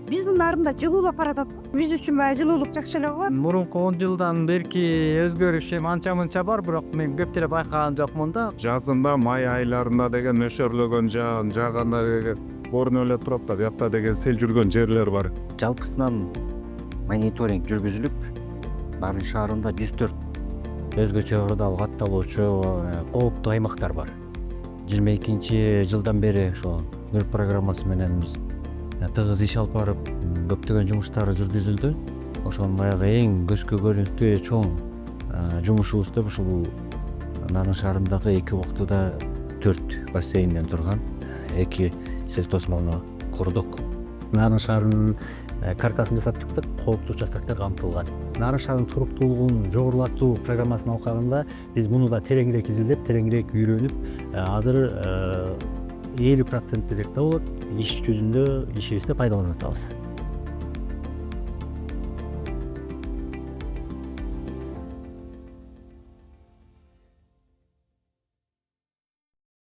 биздин Нарында жылуулап баратат. Биз үчүн баягы жылуулук жакшы эле го. Мурунку 10 жылдан берки өзгөрүш эми анча мынча бар, бирок мен көп деле байкаган жокмун да. Жазында май айларында деген нөшөрлөгөн жааганда көрүнүп эле турат да, буякта деген сел жүргөн жерлер бар. Жалпысынан мониторинг жүргүзүлүп, Нарын шаарында 104 өзгөчө ырдал катталуучу кооптуу аймактар бар. 22 жылдан бери ошо көрүп программасы менен биз тыгыз иш алып барып, көптөгөн жумуштар жүргүзүлдү. Ошонун баягы эң көзгө көрүнүктүү чоң жумушубуз деп ушул Нарын шаарындагы 2 октуда 4 бассейнден турган 2 сел тосмону курдук. Нарын шаарынын картасын жасап чыктык, кооптуу участоктор камтылган. Нарын шаарынын туруктуулугун жогорулатуу программасын алганда биз муну да тереңирээк изилдеп, тереңирээк үйрөнүп, азыр 50% десек да болот, иш жүзүндө ишибизде пайдаланып атабыз.